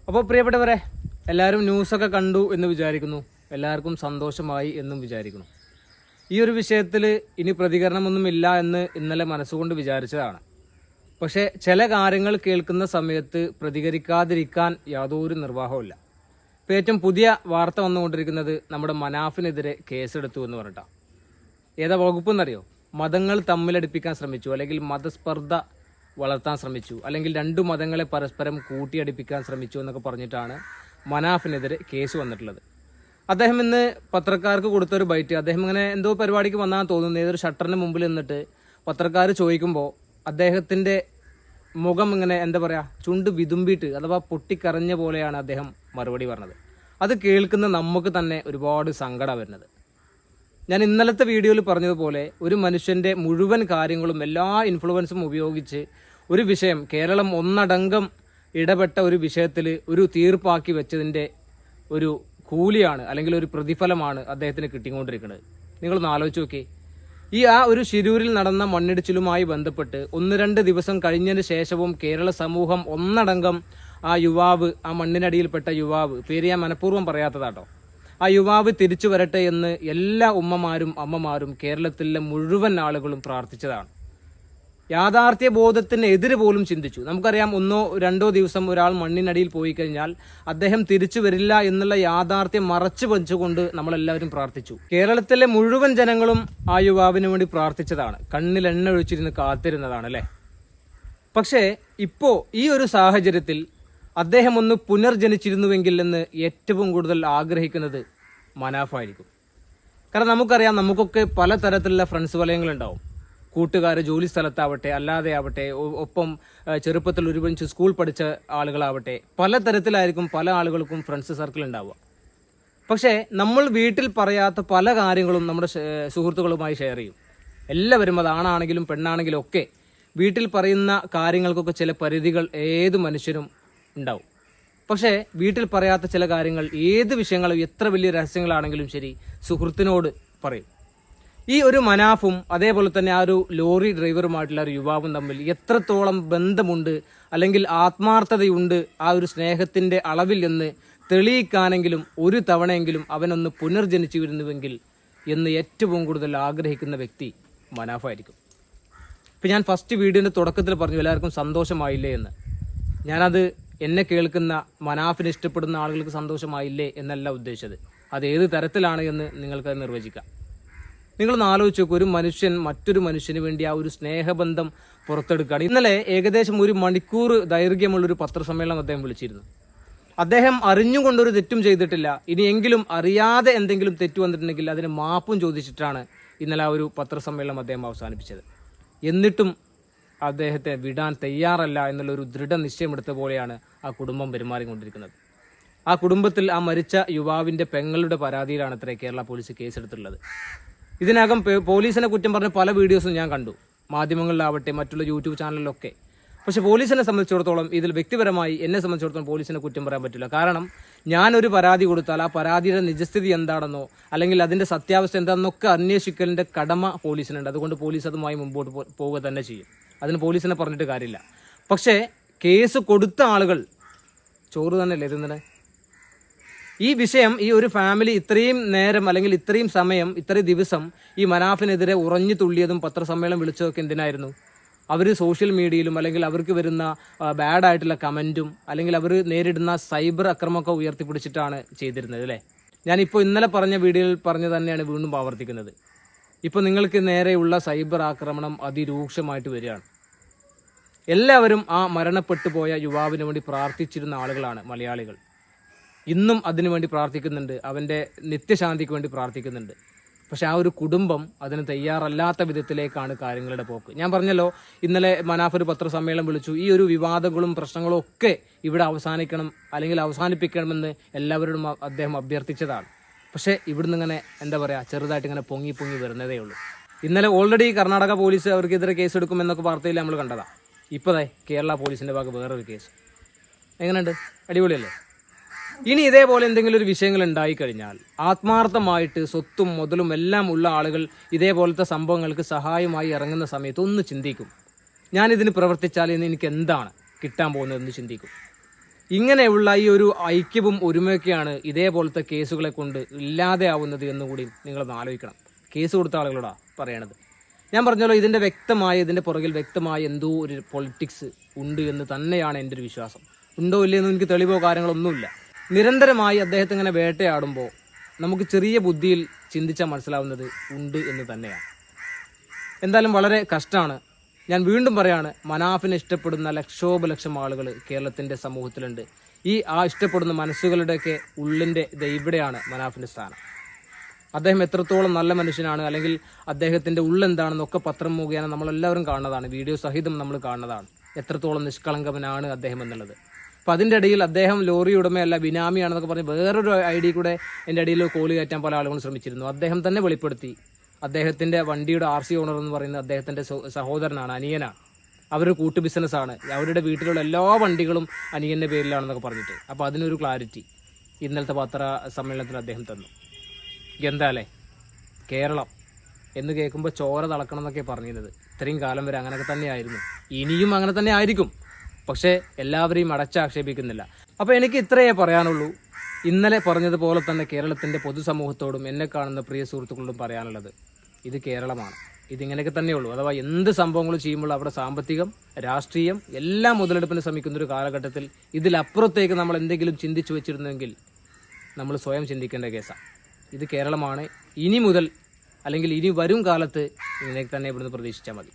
അപ്പോൾ പ്രിയപ്പെട്ടവരെ, എല്ലാവരും ന്യൂസൊക്കെ കണ്ടു എന്ന് വിചാരിക്കുന്നു. എല്ലാവർക്കും സന്തോഷമായി എന്നും വിചാരിക്കുന്നു. ഈ ഒരു വിഷയത്തിൽ ഇനി പ്രതികരണമൊന്നുമില്ല എന്ന് ഇന്നലെ മനസ്സുകൊണ്ട് വിചാരിച്ചതാണ്. പക്ഷേ ചില കാര്യങ്ങൾ കേൾക്കുന്ന സമയത്ത് പ്രതികരിക്കാതിരിക്കാൻ യാതൊരു നിർവാഹമില്ല. ഇപ്പോൾ ഏറ്റവും പുതിയ വാർത്ത വന്നുകൊണ്ടിരിക്കുന്നത് നമ്മുടെ മനാഫിനെതിരെ കേസെടുത്തു എന്ന് പറഞ്ഞിട്ടാണ്. ഏതാ വകുപ്പ് എന്നറിയോ? മതങ്ങൾ തമ്മിലടിപ്പിക്കാൻ ശ്രമിച്ചു, അല്ലെങ്കിൽ മതസ്പർദ്ധ വളർത്താൻ ശ്രമിച്ചു, അല്ലെങ്കിൽ രണ്ടു മതങ്ങളെ പരസ്പരം കൂട്ടിയടിപ്പിക്കാൻ ശ്രമിച്ചു എന്നൊക്കെ പറഞ്ഞിട്ടാണ് മനാഫിനെതിരെ കേസ് വന്നിട്ടുള്ളത്. അദ്ദേഹം ഇന്ന് പത്രക്കാർക്ക് കൊടുത്തൊരു ബൈറ്റ്, അദ്ദേഹം ഇങ്ങനെ എന്തോ പരിപാടിക്ക് വന്നാൽ തോന്നുന്നു, ഏതൊരു ഷട്ടറിന് മുമ്പിൽ നിന്നിട്ട് പത്രക്കാർ ചോദിക്കുമ്പോൾ അദ്ദേഹത്തിൻ്റെ മുഖം ഇങ്ങനെ എന്താ പറയുക, ചുണ്ട് വിതുമ്പിയിട്ട് അഥവാ പൊട്ടിക്കരഞ്ഞ പോലെയാണ് അദ്ദേഹം മറുപടി പറഞ്ഞത്. അത് കേൾക്കുന്ന നമുക്ക് തന്നെ ഒരുപാട് സങ്കടം വരുന്നത്. ഞാൻ ഇന്നലത്തെ വീഡിയോയിൽ പറഞ്ഞതുപോലെ ഒരു മനുഷ്യൻ്റെ മുഴുവൻ കാര്യങ്ങളും എല്ലാ ഇൻഫ്ലുവൻസും ഉപയോഗിച്ച് ഒരു വിഷയം, കേരളം ഒന്നടങ്കം ഇടപെട്ട ഒരു വിഷയത്തിൽ ഒരു തീർപ്പാക്കി വെച്ചതിൻ്റെ ഒരു കൂലിയാണ്, അല്ലെങ്കിൽ ഒരു പ്രതിഫലമാണ് അദ്ദേഹത്തിന് കിട്ടിക്കൊണ്ടിരിക്കുന്നത്. നിങ്ങളൊന്ന് ആലോചിച്ച് നോക്കി. ആ ഒരു ശിരൂരിൽ നടന്ന മണ്ണിടിച്ചിലുമായി ബന്ധപ്പെട്ട് 1-2 ദിവസം കഴിഞ്ഞതിന് ശേഷവും കേരള സമൂഹം ഒന്നടങ്കം ആ യുവാവ്, ആ മണ്ണിനടിയിൽപ്പെട്ട യുവാവ്, പേര് ഞാൻ മനഃപൂർവ്വം പറയാത്തതാട്ടോ, ആ യുവാവ് തിരിച്ചു വരട്ടെ എന്ന് എല്ലാ ഉമ്മമാരും അമ്മമാരും കേരളത്തിലെ മുഴുവൻ ആളുകളും പ്രാർത്ഥിച്ചതാണ്. യാഥാർത്ഥ്യ ബോധത്തിന് എതിര് പോലും ചിന്തിച്ചു. നമുക്കറിയാം, 1-2 ദിവസം ഒരാൾ മണ്ണിനടിയിൽ പോയി കഴിഞ്ഞാൽ അദ്ദേഹം തിരിച്ചു വരില്ല എന്നുള്ള യാഥാർത്ഥ്യം മറച്ചു വെച്ചുകൊണ്ട് നമ്മളെല്ലാവരും പ്രാർത്ഥിച്ചു. കേരളത്തിലെ മുഴുവൻ ജനങ്ങളും ആ യുവാവിന് വേണ്ടി പ്രാർത്ഥിച്ചതാണ്, കണ്ണിൽ എണ്ണ ഒഴിച്ചിരുന്ന് കാത്തിരുന്നതാണ് അല്ലേ. പക്ഷേ ഇപ്പോൾ ഈ ഒരു സാഹചര്യത്തിൽ അദ്ദേഹം ഒന്ന് പുനർജനിച്ചിരുന്നുവെങ്കിൽ എന്ന് ഏറ്റവും കൂടുതൽ ആഗ്രഹിക്കുന്നത് മനാഫായിരിക്കും. കാരണം നമുക്കറിയാം, നമുക്കൊക്കെ പലതരത്തിലുള്ള ഫ്രണ്ട്സ് വലയങ്ങളുണ്ടാവും. കൂട്ടുകാർ ജോലി സ്ഥലത്താവട്ടെ, അല്ലാതെ ആവട്ടെ, ഒപ്പം ചെറുപ്പത്തിൽ ഒരുമിച്ച് സ്കൂൾ പഠിച്ച ആളുകളാവട്ടെ, പലതരത്തിലായിരിക്കും പല ആളുകൾക്കും ഫ്രണ്ട്സ് സർക്കിൾ ഉണ്ടാവുക. പക്ഷേ നമ്മൾ വീട്ടിൽ പറയാത്ത പല കാര്യങ്ങളും നമ്മുടെ സുഹൃത്തുക്കളുമായി ഷെയർ ചെയ്യും. എല്ലാവരും, അത് ആണാണെങ്കിലും പെണ്ണാണെങ്കിലും ഒക്കെ വീട്ടിൽ പറയുന്ന കാര്യങ്ങൾക്കൊക്കെ ചില പരിധികൾ ഏത് മനുഷ്യനും ഉണ്ടാവും. പക്ഷേ വീട്ടിൽ പറയാത്ത ചില കാര്യങ്ങൾ, ഏത് വിഷയങ്ങളും എത്ര വലിയ രഹസ്യങ്ങളാണെങ്കിലും ശരി, സുഹൃത്തിനോട് പറയും. ഈ ഒരു മനാഫും അതേപോലെ തന്നെ ആ ഒരു ലോറി ഡ്രൈവറുമായിട്ടുള്ള ഒരു യുവാവും തമ്മിൽ എത്രത്തോളം ബന്ധമുണ്ട്, അല്ലെങ്കിൽ ആത്മാർത്ഥതയുണ്ട് ആ ഒരു സ്നേഹത്തിൻ്റെ അളവിൽ എന്ന് തെളിയിക്കാനെങ്കിലും ഒരു തവണയെങ്കിലും അവനൊന്ന് പുനർജനിച്ചു വരുന്നുവെങ്കിൽ എന്ന് ഏറ്റവും കൂടുതൽ ആഗ്രഹിക്കുന്ന വ്യക്തി മനാഫായിരിക്കും. ഇപ്പം ഞാൻ ഫസ്റ്റ് വീഡിയോൻ്റെ തുടക്കത്തിൽ പറഞ്ഞു എല്ലാവർക്കും സന്തോഷമായില്ലേ എന്ന്. ഞാനത് എന്നെ കേൾക്കുന്ന മനാഫിനെ ഇഷ്ടപ്പെടുന്ന ആളുകൾക്ക് സന്തോഷമായില്ലേ എന്നല്ല ഉദ്ദേശിച്ചത്. അത് ഏത് തരത്തിലാണ് എന്ന് നിങ്ങൾക്കത് നിർവചിക്കാം. നിങ്ങളൊന്ന് ആലോചിച്ച് നോക്കൂ, ഒരു മനുഷ്യൻ മറ്റൊരു മനുഷ്യന് വേണ്ടി ആ ഒരു സ്നേഹബന്ധം പുറത്തെടുക്കുകയാണ്. ഇന്നലെ ഏകദേശം 1 മണിക്കൂർ ദൈർഘ്യമുള്ളൊരു പത്രസമ്മേളനം അദ്ദേഹം വിളിച്ചിരുന്നു. അദ്ദേഹം അറിഞ്ഞുകൊണ്ടൊരു തെറ്റും ചെയ്തിട്ടില്ല. ഇനിയെങ്കിലും അറിയാതെ എന്തെങ്കിലും തെറ്റ് വന്നിട്ടുണ്ടെങ്കിൽ അതിന് മാപ്പും ചോദിച്ചിട്ടാണ് ഇന്നലെ ആ ഒരു പത്രസമ്മേളനം അദ്ദേഹം അവസാനിപ്പിച്ചത്. എന്നിട്ടും അദ്ദേഹത്തെ വിടാൻ തയ്യാറല്ല എന്നുള്ളൊരു ദൃഢനിശ്ചയമെടുത്ത പോലെയാണ് ആ കുടുംബം പെരുമാറിക്കൊണ്ടിരിക്കുന്നത്. ആ കുടുംബത്തിൽ ആ മരിച്ച യുവാവിൻ്റെ പെങ്ങളുടെ പരാതിയിലാണ് അത്രേ കേരള പോലീസ് കേസെടുത്തിട്ടുള്ളത്. ഇതിനകം പോലീസിനെ കുറ്റം പറഞ്ഞ പല വീഡിയോസും ഞാൻ കണ്ടു, മാധ്യമങ്ങളിലാവട്ടെ മറ്റുള്ള യൂട്യൂബ് ചാനലിലൊക്കെ. പക്ഷെ പോലീസിനെ സംബന്ധിച്ചിടത്തോളം, ഇതിൽ വ്യക്തിപരമായി എന്നെ സംബന്ധിച്ചിടത്തോളം പോലീസിനെ കുറ്റം പറയാൻ പറ്റില്ല. കാരണം ഞാനൊരു പരാതി കൊടുത്താൽ ആ പരാതിയുടെ നിജസ്ഥിതി എന്താണെന്നോ അല്ലെങ്കിൽ അതിൻ്റെ സത്യാവസ്ഥ എന്താണെന്നൊക്കെ അന്വേഷിക്കലിൻ്റെ കടമ പോലീസിനുണ്ട്. അതുകൊണ്ട് പോലീസ് അതുമായി മുമ്പോട്ട് പോവുക തന്നെ ചെയ്യും. അതിന് പോലീസിനെ പറഞ്ഞിട്ട് കാര്യമില്ല. പക്ഷേ കേസ് കൊടുത്ത ആളുകൾ ചോറ് തന്നെയല്ലേ തിന്നണേ. ഈ വിഷയം, ഈ ഒരു ഫാമിലി ഇത്രയും നേരം അല്ലെങ്കിൽ ഇത്രയും സമയം, ഇത്രയും ദിവസം ഈ മനാഫിനെതിരെ ഉറഞ്ഞു തുള്ളിയതും പത്രസമ്മേളനം വിളിച്ചതൊക്കെ എന്തിനായിരുന്നു? അവർ സോഷ്യൽ മീഡിയയിലും അല്ലെങ്കിൽ അവർക്ക് വരുന്ന ബാഡായിട്ടുള്ള കമൻറ്റും അല്ലെങ്കിൽ അവർ നേരിടുന്ന സൈബർ അക്രമമൊക്കെ ഉയർത്തിപ്പിടിച്ചിട്ടാണ് ചെയ്തിരുന്നത് അല്ലേ. ഞാനിപ്പോൾ ഇന്നലെ പറഞ്ഞ വീഡിയോയിൽ പറഞ്ഞു തന്നെയാണ് വീണ്ടും ആവർത്തിക്കുന്നത്. ഇപ്പോൾ നിങ്ങൾക്ക് നേരെയുള്ള സൈബർ ആക്രമണം അതിരൂക്ഷമായിട്ട് വരികയാണ്. എല്ലാവരും ആ മരണപ്പെട്ടു പോയ യുവാവിന് വേണ്ടി പ്രാർത്ഥിച്ചിരുന്ന ആളുകളാണ് മലയാളികൾ. ഇന്നും അതിനുവേണ്ടി പ്രാർത്ഥിക്കുന്നുണ്ട്, അവൻ്റെ നിത്യശാന്തിക്ക് വേണ്ടി പ്രാർത്ഥിക്കുന്നുണ്ട്. പക്ഷെ ആ ഒരു കുടുംബം അതിന് തയ്യാറല്ലാത്ത വിധത്തിലേക്കാണ് കാര്യങ്ങളുടെ പോക്ക്. ഞാൻ പറഞ്ഞല്ലോ, ഇന്നലെ മനാഫ് ഒരു പത്രസമ്മേളനം വിളിച്ചു. ഈ ഒരു വിവാദങ്ങളും പ്രശ്നങ്ങളും ഒക്കെ ഇവിടെ അവസാനിക്കണം, അല്ലെങ്കിൽ അവസാനിപ്പിക്കണമെന്ന് എല്ലാവരോടും അദ്ദേഹം അഭ്യർത്ഥിച്ചതാണ്. പക്ഷേ ഇവിടുന്ന് ഇങ്ങനെ എന്താ പറയുക, ചെറുതായിട്ട് ഇങ്ങനെ പൊങ്ങി വരുന്നതേ ഉള്ളൂ. ഇന്നലെ ഓൾറെഡി കർണാടക പോലീസ് അവർക്കെതിരെ കേസെടുക്കുമെന്നൊക്കെ വാർത്തയിൽ നമ്മൾ കണ്ടതാണ്. ഇപ്പോഴേ കേരള പോലീസിൻ്റെ ഭാഗം വേറൊരു കേസ്. എങ്ങനെയുണ്ട്? അടിപൊളിയല്ലേ? ഇനി ഇതേപോലെ എന്തെങ്കിലും ഒരു വിഷയങ്ങൾ ഉണ്ടായിക്കഴിഞ്ഞാൽ ആത്മാർത്ഥമായിട്ട് സ്വത്തും മുതലും എല്ലാം ഉള്ള ആളുകൾ ഇതേപോലത്തെ സംഭവങ്ങൾക്ക് സഹായമായി ഇറങ്ങുന്ന സമയത്ത് ഒന്ന് ചിന്തിക്കും, ഞാനിതിന് പ്രവർത്തിച്ചാൽ ഇന്ന് എനിക്ക് എന്താണ് കിട്ടാൻ പോകുന്നതെന്ന് ചിന്തിക്കും. ഇങ്ങനെയുള്ള ഈ ഒരു ഐക്യവും ഒരുമയൊക്കെയാണ് ഇതേപോലത്തെ കേസുകളെ കൊണ്ട് ഇല്ലാതെയാവുന്നത് എന്നുകൂടി നിങ്ങളൊന്ന് ആലോചിക്കണം. കേസ് കൊടുത്ത ആളുകളോടാ പറയണത്. ഞാൻ പറഞ്ഞല്ലോ, ഇതിൻ്റെ പുറകിൽ വ്യക്തമായ എന്തോ ഒരു പൊളിറ്റിക്സ് ഉണ്ട് എന്ന് തന്നെയാണ് എൻ്റെ ഒരു വിശ്വാസം. ഉണ്ടോ ഇല്ലയെന്ന് എനിക്ക് തെളിവോ കാര്യങ്ങളൊന്നുമില്ല. നിരന്തരമായി അദ്ദേഹത്തെ ഇങ്ങനെ വേട്ടയാടുമ്പോൾ നമുക്ക് ചെറിയ ബുദ്ധിയിൽ ചിന്തിച്ചാൽ മനസ്സിലാവുന്നത് ഉണ്ട് എന്ന് തന്നെയാണ്. എന്തായാലും വളരെ കഷ്ടമാണ്. ഞാൻ വീണ്ടും പറയാണ്, മനാഫിനെ ഇഷ്ടപ്പെടുന്ന ലക്ഷം ആളുകൾ കേരളത്തിൻ്റെ സമൂഹത്തിലുണ്ട്. ഇഷ്ടപ്പെടുന്ന മനസ്സുകളുടെയൊക്കെ ഉള്ളിൻ്റെ ഇവിടെയാണ് മനാഫിൻ്റെ സ്ഥാനം. അദ്ദേഹം എത്രത്തോളം നല്ല മനുഷ്യനാണ്, അല്ലെങ്കിൽ അദ്ദേഹത്തിൻ്റെ ഉള്ളെന്താണെന്നൊക്കെ പത്രം മുഖേന നമ്മളെല്ലാവരും കാണുന്നതാണ്, വീഡിയോ സഹിതം നമ്മൾ കാണുന്നതാണ്, എത്രത്തോളം നിഷ്കളങ്കവനാണ് അദ്ദേഹം എന്നുള്ളത്. അപ്പം അതിൻ്റെ ഇടയിൽ അദ്ദേഹം ലോറി ഉടമയല്ല, ബിനാമിയാണെന്നൊക്കെ പറഞ്ഞ് വേറൊരു ഐഡി കൂടെ എൻ്റെ ഇടയിൽ കോള് കയറ്റാൻ പല ആളുകളും ശ്രമിച്ചിരുന്നു. അദ്ദേഹം തന്നെ വെളിപ്പെടുത്തി അദ്ദേഹത്തിൻ്റെ വണ്ടിയുടെ RC ഓണർ എന്ന് പറയുന്നത് അദ്ദേഹത്തിൻ്റെ സഹോദരനാണ്, അനിയനാണ്. അവരൊരു കൂട്ടു ബിസിനസ്സാണ്, അവരുടെ വീട്ടിലുള്ള എല്ലാ വണ്ടികളും അനിയൻ്റെ പേരിലാണെന്നൊക്കെ പറഞ്ഞിട്ട്. അപ്പോൾ അതിനൊരു ക്ലാരിറ്റി ഇന്നലത്തെ പത്ര സമ്മേളനത്തിൽ അദ്ദേഹം തന്നു. എന്താല്ലേ കേരളം എന്ന് കേൾക്കുമ്പോൾ ചോര തിളക്കണം എന്നൊക്കെ പറഞ്ഞിരുന്നത്. ഇത്രയും കാലം വരെ അങ്ങനെയൊക്കെ തന്നെയായിരുന്നു, ഇനിയും അങ്ങനെ തന്നെ ആയിരിക്കും. പക്ഷേ എല്ലാവരെയും അടച്ചാക്ഷേപിക്കുന്നില്ല. അപ്പോൾ എനിക്ക് ഇത്രയേ പറയാനുള്ളൂ. ഇന്നലെ പറഞ്ഞതുപോലെ തന്നെ കേരളത്തിൻ്റെ പൊതുസമൂഹത്തോടും എന്നെ കാണുന്ന പ്രിയ സുഹൃത്തുക്കളോടും പറയാനുള്ളത്, ഇത് കേരളമാണ്, ഇതിങ്ങനെയൊക്കെ തന്നെയുള്ളൂ. അഥവാ എന്ത് സംഭവങ്ങളും ചെയ്യുമ്പോൾ അവിടെ സാമ്പത്തികം, രാഷ്ട്രീയം എല്ലാം മുതലെടുപ്പിന് ശ്രമിക്കുന്നൊരു കാലഘട്ടത്തിൽ ഇതിലപ്പുറത്തേക്ക് നമ്മൾ എന്തെങ്കിലും ചിന്തിച്ചു വെച്ചിരുന്നെങ്കിൽ നമ്മൾ സ്വയം ചിന്തിക്കേണ്ട കേസാണ്. ഇത് കേരളമാണ്. ഇനി മുതൽ അല്ലെങ്കിൽ ഇനി വരും കാലത്ത് ഇങ്ങനെ തന്നെ ഇവിടുന്ന് പ്രതീക്ഷിച്ചാൽ മതി.